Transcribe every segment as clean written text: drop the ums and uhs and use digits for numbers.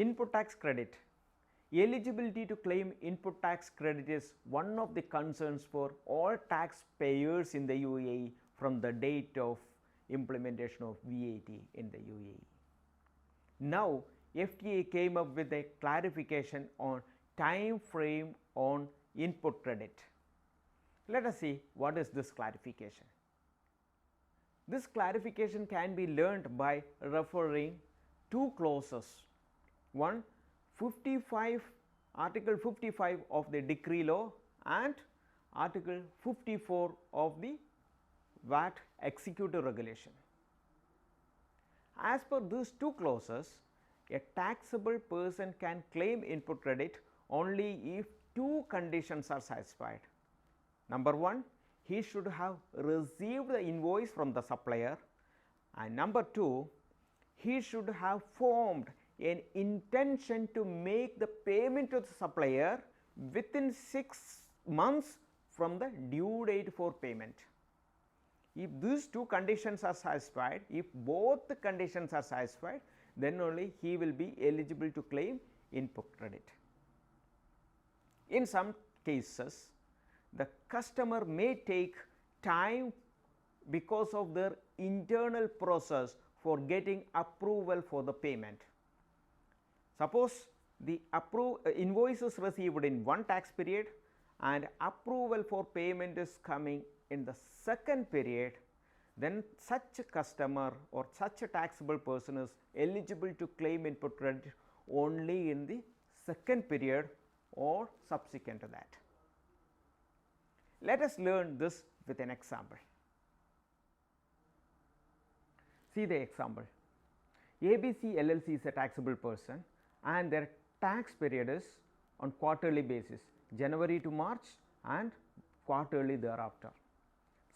Input tax credit. Eligibility to claim input tax credit is one of the concerns for all taxpayers in the UAE from the date of implementation of VAT in the UAE. Now, FTA came up with a clarification on time frame on input credit. Let us see what is this clarification. This clarification can be learned by referring two clauses. One, Article 55 of the decree law and Article 54 of the VAT executive regulation. As per these two clauses, a taxable person can claim input credit only if two conditions are satisfied. Number one, he should have received the invoice from the supplier, and number two, he should have formed an intention to make the payment to the supplier within 6 months from the due date for payment. If these two conditions are satisfied, if both the conditions are satisfied, then only he will be eligible to claim input credit. In some cases, the customer may take time because of their internal process for getting approval for the payment. Suppose the invoice is received in one tax period and approval for payment is coming in the second period, then such a customer or such a taxable person is eligible to claim input credit only in the second period or subsequent to that. Let us learn this with an example. See the example. ABC LLC is a taxable person and their tax period is on quarterly basis, January to March and quarterly thereafter.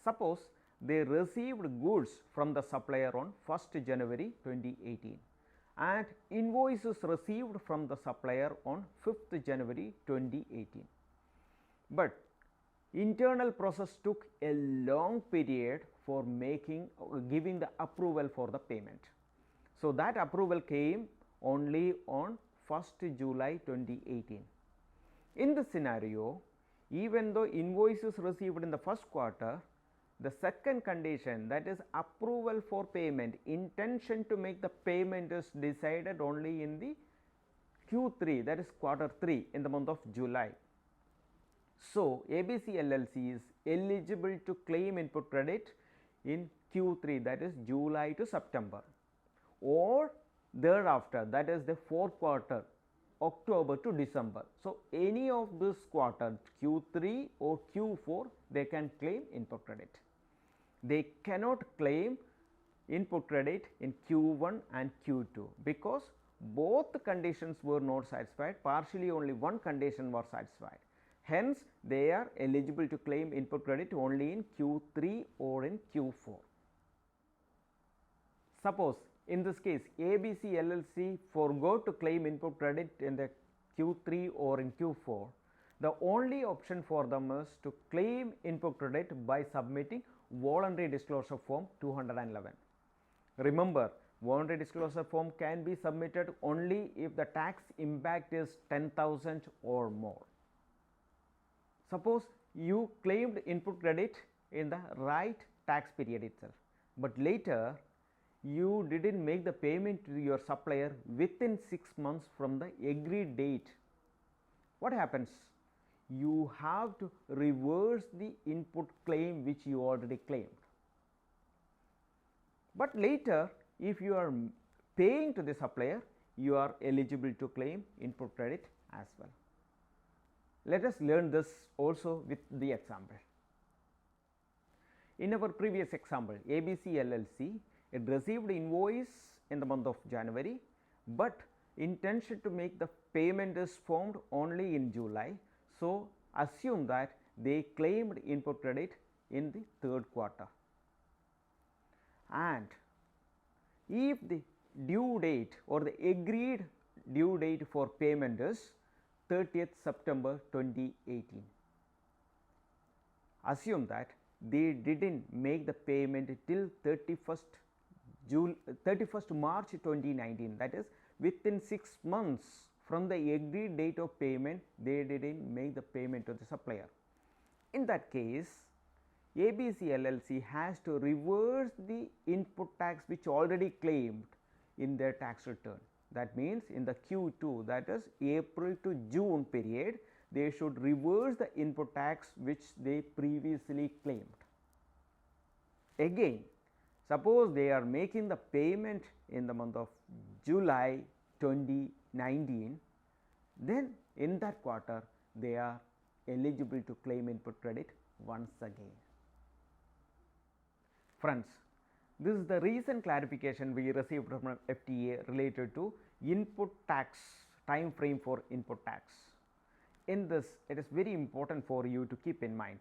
Suppose they received goods from the supplier on 1st January 2018 and invoices received from the supplier on 5th January 2018. But internal process took a long period for giving the approval for the payment. So, that approval came only on 1st July 2018. In this scenario, even though invoices received in the first quarter, the second condition, that is approval for payment, intention to make the payment, is decided only in the Q3, that is quarter 3 in the month of July. So, ABC LLC is eligible to claim input credit in Q3, that is July to September, or thereafter, that is the fourth quarter, October to December. So, any of this quarter, Q3 or Q4, they can claim input credit. They cannot claim input credit in Q1 and Q2 because both the conditions were not satisfied, partially only one condition was satisfied. Hence, they are eligible to claim input credit only in Q3 or in Q4. Suppose in this case, ABC LLC forgot to claim input credit in the Q3 or in Q4. The only option for them is to claim input credit by submitting voluntary disclosure form 211. Remember, voluntary disclosure form can be submitted only if the tax impact is 10,000 or more. Suppose you claimed input credit in the right tax period itself, but later you didn't make the payment to your supplier within 6 months from the agreed date. What happens? You have to reverse the input claim which you already claimed. But later, if you are paying to the supplier, you are eligible to claim input credit as well. Let us learn this also with the example. In our previous example, ABC LLC, it received invoice in the month of January, but intention to make the payment is formed only in July. So, assume that they claimed input credit in the third quarter, and if the due date or the agreed due date for payment is 30th September 2018, assume that they didn't make the payment till 31st March 2019, that is within 6 months from the agreed date of payment they didn't make the payment to the supplier. In that case, ABC LLC has to reverse the input tax which already claimed in their tax return. That means in the Q2, that is April to June period, they should reverse the input tax which they previously claimed. Again, suppose they are making the payment in the month of July 2019, then in that quarter they are eligible to claim input credit once again. Friends, this is the recent clarification we received from FTA related to input tax, time frame for input tax. In this, it is very important for you to keep in mind.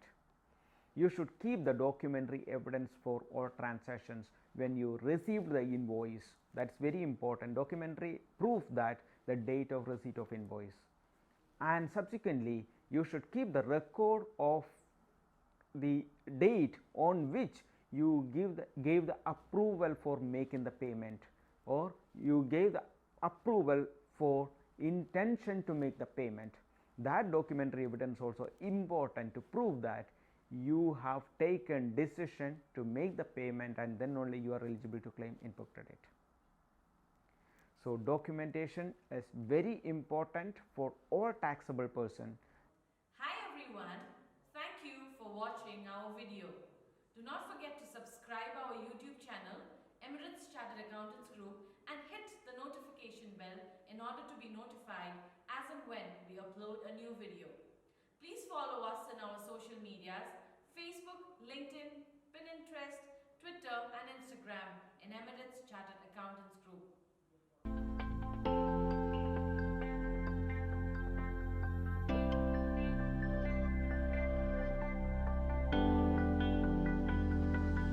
You should keep the documentary evidence for all transactions when you receive the invoice. That is very important. Documentary proof that the date of receipt of invoice, and subsequently you should keep the record of the date on which you gave the approval for making the payment, or you gave the approval for intention to make the payment. That documentary evidence also important to prove that you have taken decision to make the payment, and then only you are eligible to claim input credit. So, documentation is very important for all taxable person. Hi everyone, thank you for watching our video. Do not forget to subscribe our YouTube channel, Emirates Chartered Accountants Group, and hit the notification bell in order to be notified as and when we upload a new video. Please follow us in our social medias, Facebook, LinkedIn, Pinterest, Twitter and Instagram in Emirates Chartered Accountants Group.